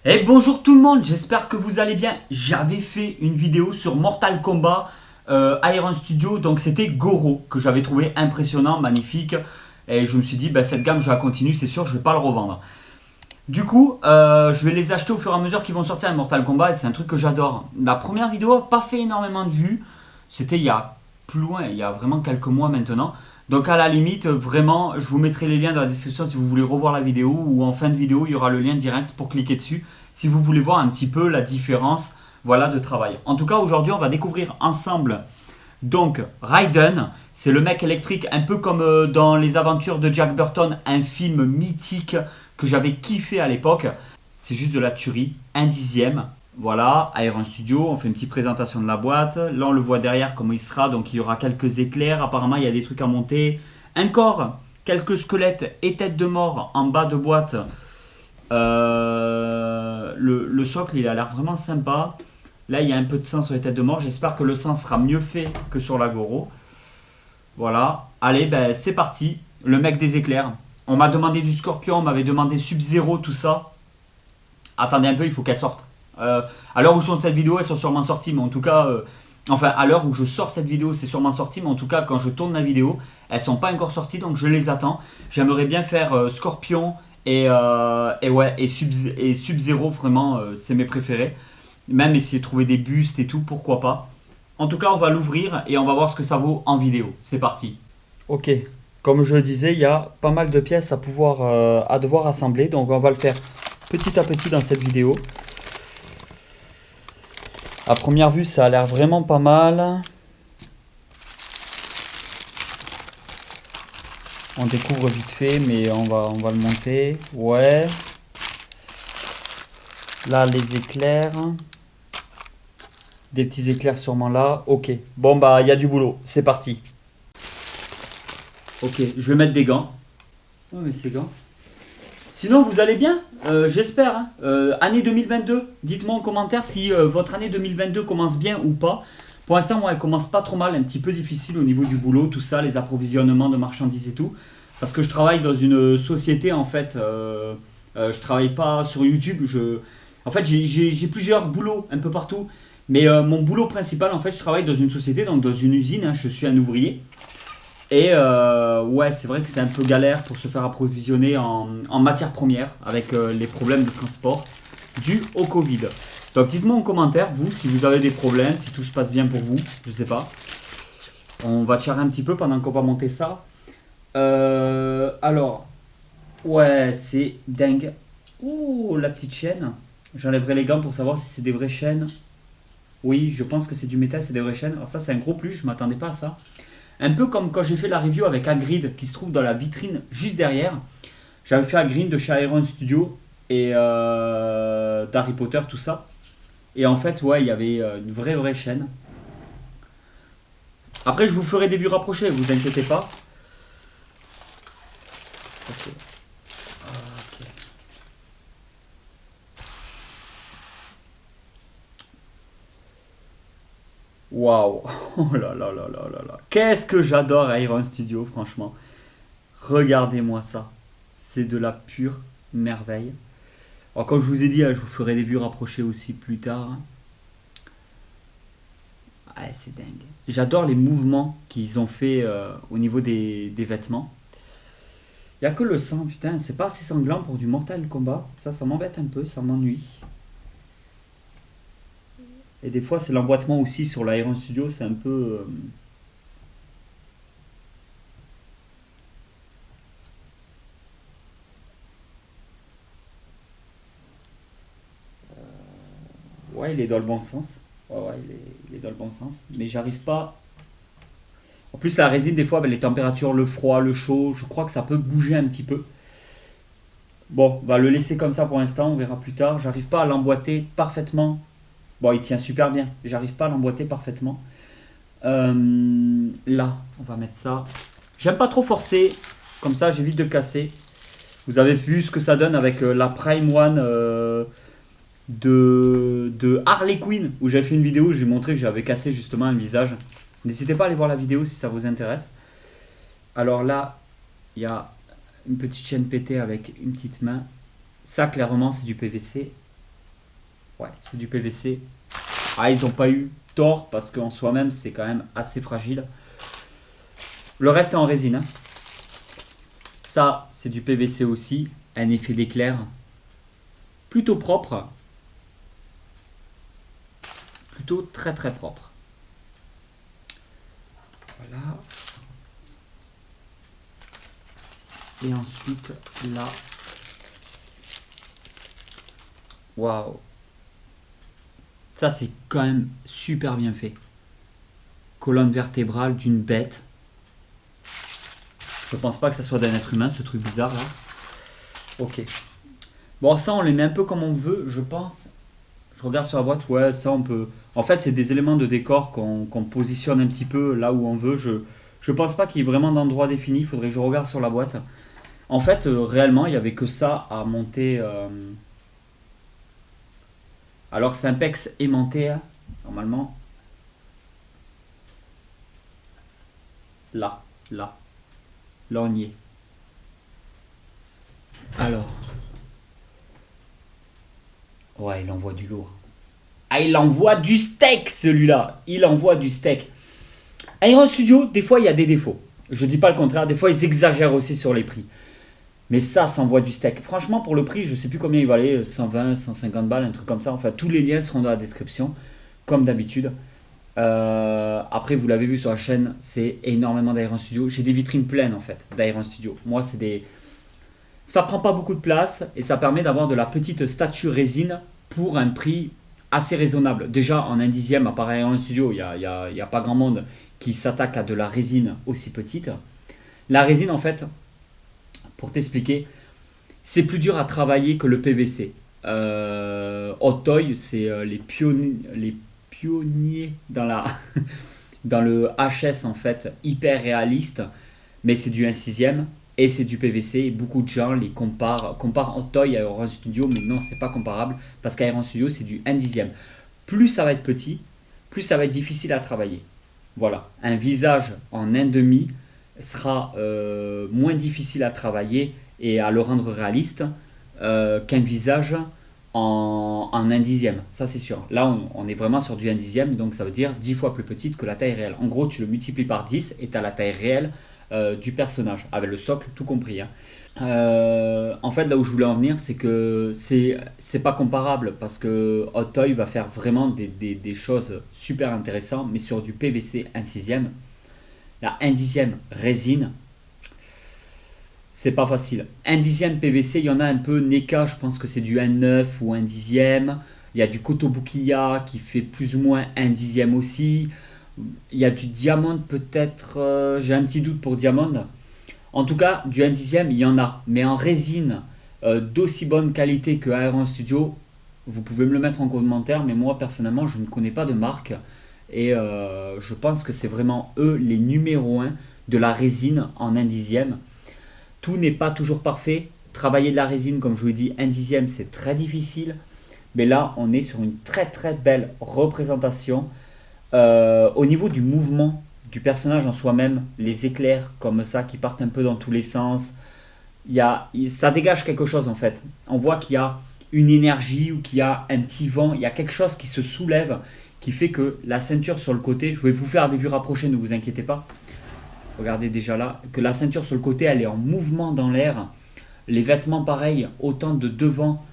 Et bonjour tout le monde, j'espère que vous allez bien. J'avais fait une vidéo sur Mortal Kombat Iron Studio, donc c'était Goro que j'avais trouvé impressionnant, magnifique. Et je me suis dit, bah, cette gamme je la continue, c'est sûr, je ne vais pas le revendre. Du coup, je vais les acheter au fur et à mesure qu'ils vont sortir à Mortal Kombat et c'est un truc que j'adore. La première vidéo n'a pas fait énormément de vues, c'était il y a plus loin, il y a vraiment quelques mois maintenant. Donc à la limite, vraiment, je vous mettrai les liens dans la description si vous voulez revoir la vidéo ou en fin de vidéo, il y aura le lien direct pour cliquer dessus si vous voulez voir un petit peu la différence voilà, de travail. En tout cas, aujourd'hui, on va découvrir ensemble donc Raiden. C'est le mec électrique, un peu comme dans Les Aventures de Jack Burton, un film mythique que j'avais kiffé à l'époque. C'est juste de la tuerie, un dixième. Voilà, Iron Studio, on fait une petite présentation de la boîte. Là, on le voit derrière comment il sera, donc il y aura quelques éclairs. Apparemment, il y a des trucs à monter. Un corps, quelques squelettes et têtes de mort en bas de boîte. Le socle, il a l'air vraiment sympa. Là, il y a un peu de sang sur les têtes de mort. J'espère que le sang sera mieux fait que sur la Goro. Voilà. Allez, ben, c'est parti. Le mec des éclairs. On m'a demandé du Scorpion, on m'avait demandé Sub-Zero, tout ça. Attendez un peu, il faut qu'elle sorte. À l'heure où je tourne cette vidéo, elles sont sûrement sorties, mais en tout cas, enfin, à l'heure où je sors cette vidéo, c'est sûrement sorti, mais en tout cas, quand je tourne la vidéo, elles sont pas encore sorties, donc je les attends. J'aimerais bien faire Scorpion et Sub-Zero, vraiment, c'est mes préférés. Même essayer de trouver des bustes et tout, pourquoi pas. En tout cas, on va l'ouvrir et on va voir ce que ça vaut en vidéo. C'est parti. Ok, comme je le disais, il y a pas mal de pièces à devoir assembler, donc on va le faire petit à petit dans cette vidéo. À première vue, ça a l'air vraiment pas mal. On découvre vite fait, mais on va le monter. Ouais. Là, les éclairs. Des petits éclairs sûrement là. Ok. Bon, bah, il y a du boulot. C'est parti. Ok, je vais mettre des gants. Oh, mais ces gants. Sinon, vous allez bien. J'espère. Hein. Année 2022. Dites-moi en commentaire si votre année 2022 commence bien ou pas. Pour l'instant, moi, elle commence pas trop mal. Un petit peu difficile au niveau du boulot, tout ça, les approvisionnements de marchandises et tout. Parce que je travaille dans une société, en fait. Je travaille pas sur YouTube. En fait, j'ai plusieurs boulots un peu partout. Mais mon boulot principal, en fait, je travaille dans une société, donc dans une usine. Hein, je suis un ouvrier. Et ouais, c'est vrai que c'est un peu galère pour se faire approvisionner en matières premières avec les problèmes de transport dus au Covid. Donc dites-moi en commentaire, vous, si vous avez des problèmes, si tout se passe bien pour vous, je sais pas. On va tirer un petit peu pendant qu'on va monter ça. Alors, ouais, c'est dingue. Oh, la petite chaîne. J'enlèverai les gants pour savoir si c'est des vraies chaînes. Oui, je pense que c'est du métal, c'est des vraies chaînes. Alors ça, c'est un gros plus, je m'attendais pas à ça. Un peu comme quand j'ai fait la review avec Hagrid qui se trouve dans la vitrine juste derrière. J'avais fait Hagrid de chez Iron Studio et d'Harry Potter, tout ça. Et en fait, ouais, il y avait une vraie chaîne. Après, je vous ferai des vues rapprochées, vous inquiétez pas. Ok. Ok. Waouh. Oh là là là là là là. Qu'est-ce que j'adore Iron Studio, franchement. Regardez-moi ça. C'est de la pure merveille. Alors, comme je vous ai dit, je vous ferai des vues rapprochées aussi plus tard. Ah, c'est dingue. J'adore les mouvements qu'ils ont fait au niveau des vêtements. Il n'y a que le sang, putain, c'est pas assez sanglant pour du Mortal Kombat. Ça m'embête un peu, ça m'ennuie. Et des fois, c'est l'emboîtement aussi sur l'Iron Studio, c'est un peu. Ouais, il est dans le bon sens. Ouais, il est dans le bon sens. Mais j'arrive pas. En plus, la résine, des fois, avec les températures, le froid, le chaud, je crois que ça peut bouger un petit peu. Bon, on va le laisser comme ça pour l'instant, on verra plus tard. J'arrive pas à l'emboîter parfaitement. Bon, il tient super bien. J'arrive pas à l'emboîter parfaitement. Là, on va mettre ça. J'aime pas trop forcer. Comme ça, j'évite de casser. Vous avez vu ce que ça donne avec la Prime One de Harley Quinn, où j'avais fait une vidéo où j'ai montré que j'avais cassé justement un visage. N'hésitez pas à aller voir la vidéo si ça vous intéresse. Alors là, il y a une petite chaîne pétée avec une petite main. Ça, clairement, c'est du PVC. Ouais, c'est du PVC. Ah, ils n'ont pas eu tort parce qu'en soi-même, c'est quand même assez fragile. Le reste est en résine. Hein. Ça, c'est du PVC aussi. Un effet d'éclair. Plutôt propre. Plutôt très très propre. Voilà. Et ensuite, là. Waouh. Ça, c'est quand même super bien fait. Colonne vertébrale d'une bête. Je pense pas que ça soit d'un être humain, ce truc bizarre là. Ok. Bon, ça, on les met un peu comme on veut, je pense. Je regarde sur la boîte, ouais, ça on peut. En fait, c'est des éléments de décor qu'on positionne un petit peu là où on veut. Je pense pas qu'il y ait vraiment d'endroit défini. Il faudrait que je regarde sur la boîte. En fait, réellement, il n'y avait que ça à monter. Alors, c'est un PEX aimanté, hein, normalement. Là, là. Là, on y est. Alors. Ouais, il envoie du lourd. Ah, il envoie du steak, celui-là. Il envoie du steak. Iron Studio, des fois, il y a des défauts. Je dis pas le contraire. Des fois, ils exagèrent aussi sur les prix. Mais ça envoie du steak. Franchement, pour le prix, je sais plus combien il valait. 120, 150 balles, un truc comme ça. Enfin, tous les liens seront dans la description, comme d'habitude. Après, vous l'avez vu sur la chaîne, c'est énormément d'Iron Studio. J'ai des vitrines pleines, en fait, d'Iron Studio. Moi, c'est des... Ça prend pas beaucoup de place et ça permet d'avoir de la petite statue résine pour un prix assez raisonnable. Déjà, en un dixième, à part Iron Studio, il n'y a pas grand monde qui s'attaque à de la résine aussi petite. La résine, en fait, pour t'expliquer, c'est plus dur à travailler que le PVC. Hot Toy, c'est les pionniers dans, dans le HS, en fait, hyper réaliste, mais c'est du 1/6 et c'est du PVC. Et beaucoup de gens les comparent Hot Toy à Iron Studio, mais non, c'est pas comparable parce qu'Iron Studio, c'est du 1/10. Plus ça va être petit, plus ça va être difficile à travailler. Voilà, un visage en 1/2 sera moins difficile à travailler et à le rendre réaliste qu'un visage en 1/10. Ça, c'est sûr. Là, on est vraiment sur du 1/10, donc ça veut dire 10 fois plus petite que la taille réelle. En gros, tu le multiplies par 10 et tu as la taille réelle du personnage, avec le socle tout compris. Hein. En fait, là où je voulais en venir, c'est que c'est pas comparable parce que Hot Toy va faire vraiment des choses super intéressantes, mais sur du PVC 1/6. La 1/10 résine, c'est pas facile. 1/10 PVC, il y en a un peu. NECA, je pense que c'est du 1/9 ou 1/10. Il y a du Kotobukiya qui fait plus ou moins 1/10 aussi. Il y a du Diamond peut-être. J'ai un petit doute pour Diamond. En tout cas, du 1/10, il y en a. Mais en résine d'aussi bonne qualité que Iron Studio, vous pouvez me le mettre en commentaire. Mais moi, personnellement, je ne connais pas de marque. Et je pense que c'est vraiment eux les numéros 1 de la résine en 1/10. Tout n'est pas toujours parfait. Travailler de la résine, comme je vous l'ai dit, 1/10, c'est très difficile. Mais là, on est sur une très très belle représentation. Au niveau du mouvement du personnage en soi-même, les éclairs comme ça qui partent un peu dans tous les sens, ça dégage quelque chose en fait. On voit qu'il y a une énergie ou qu'il y a un petit vent, il y a quelque chose qui se soulève qui fait que la ceinture sur le côté, je vais vous faire des vues rapprochées, ne vous inquiétez pas. Regardez déjà là, que la ceinture sur le côté, elle est en mouvement dans l'air. Les vêtements pareil, autant de devant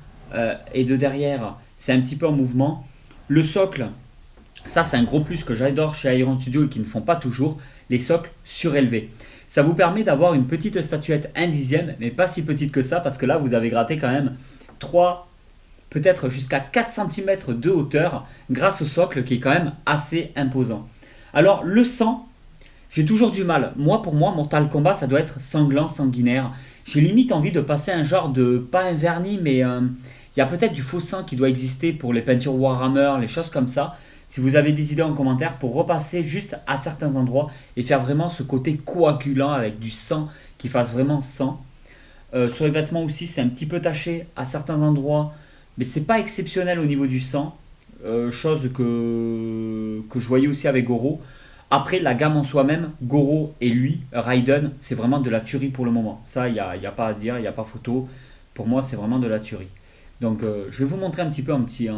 et de derrière, c'est un petit peu en mouvement. Le socle, ça c'est un gros plus que j'adore chez Iron Studio et qu'ils ne font pas toujours, les socles surélevés. Ça vous permet d'avoir une petite statuette 1/10, mais pas si petite que ça, parce que là vous avez gratté quand même 3, peut-être jusqu'à 4 cm de hauteur grâce au socle qui est quand même assez imposant. Alors le sang, j'ai toujours du mal. Pour moi, Mortal Kombat, ça doit être sanglant, sanguinaire. J'ai limite envie de passer un genre de, pas un vernis, mais il y a peut-être du faux sang qui doit exister pour les peintures Warhammer, les choses comme ça. Si vous avez des idées en commentaire pour repasser juste à certains endroits et faire vraiment ce côté coagulant avec du sang qui fasse vraiment sang. Sur les vêtements aussi, c'est un petit peu taché à certains endroits, mais c'est pas exceptionnel au niveau du sang. Chose que je voyais aussi avec Goro. Après, la gamme en soi-même, Goro et lui, Raiden, c'est vraiment de la tuerie pour le moment. Ça, il n'y a pas à dire, il n'y a pas photo. Pour moi, c'est vraiment de la tuerie. Donc je vais vous montrer un petit peu en petit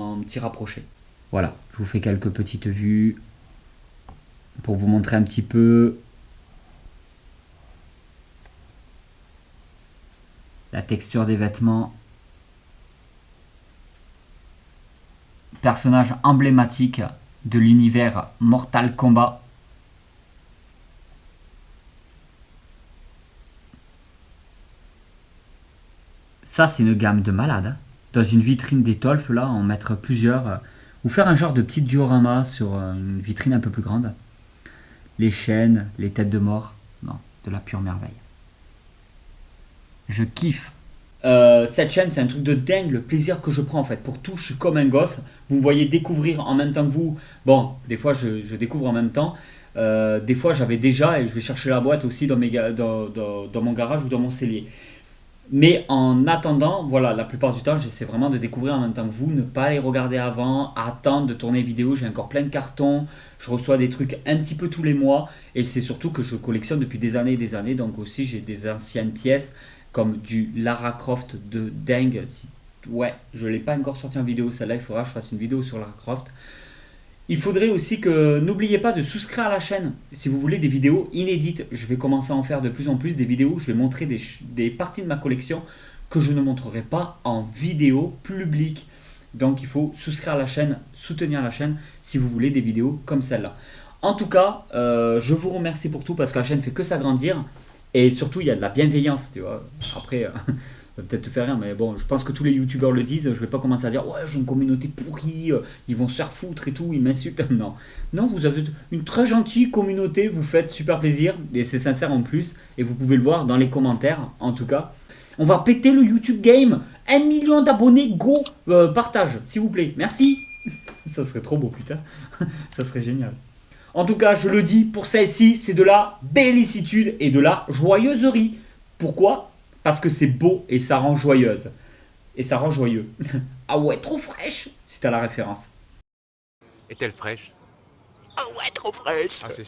rapproché. Voilà, je vous fais quelques petites vues pour vous montrer un petit peu la texture des vêtements. Personnage emblématique de l'univers Mortal Kombat. Ça, c'est une gamme de malade. Hein. Dans une vitrine d'étoffe, là, en mettre plusieurs. Ou faire un genre de petit diorama sur une vitrine un peu plus grande. Les chaînes, les têtes de mort. Non, de la pure merveille. Je kiffe. Cette chaîne, c'est un truc de dingue, le plaisir que je prends en fait. Pour tout, je suis comme un gosse. Vous me voyez découvrir en même temps que vous. Bon, des fois, je découvre en même temps. Des fois, j'avais déjà, et je vais chercher la boîte aussi dans mon garage ou dans mon cellier. Mais en attendant, voilà, la plupart du temps, j'essaie vraiment de découvrir en même temps que vous, ne pas les regarder avant, attendre de tourner les vidéos. J'ai encore plein de cartons, je reçois des trucs un petit peu tous les mois, et c'est surtout que je collectionne depuis des années et des années. Donc aussi, j'ai des anciennes pièces comme du Lara Croft de dingue. Ouais, je ne l'ai pas encore sorti en vidéo, celle-là, il faudra que je fasse une vidéo sur Lara Croft. Il faudrait aussi que n'oubliez pas de souscrire à la chaîne si vous voulez des vidéos inédites. Je vais commencer à en faire de plus en plus des vidéos. Je vais montrer des parties de ma collection que je ne montrerai pas en vidéo publique. Donc il faut souscrire à la chaîne, soutenir la chaîne si vous voulez des vidéos comme celle-là. En tout cas, je vous remercie pour tout parce que la chaîne fait que s'agrandir. Et surtout, il y a de la bienveillance, tu vois. Après, ça va peut-être te faire rire, mais bon, je pense que tous les youtubeurs le disent. Je vais pas commencer à dire, ouais, j'ai une communauté pourrie, ils vont se faire foutre et tout, ils m'insultent. Non, non, vous avez une très gentille communauté, vous faites super plaisir, et c'est sincère en plus, et vous pouvez le voir dans les commentaires, en tout cas. On va péter le YouTube Game, 1 million d'abonnés, go, partage, s'il vous plaît, merci. Ça serait trop beau, putain, ça serait génial. En tout cas, je le dis, pour celle-ci, c'est de la bellicitude et de la joyeuserie. Pourquoi ? Parce que c'est beau et ça rend joyeuse. Et ça rend joyeux. Ah ouais, trop fraîche, si t'as la référence. Est-elle fraîche? Ah ouais, trop fraîche. Ah, c'est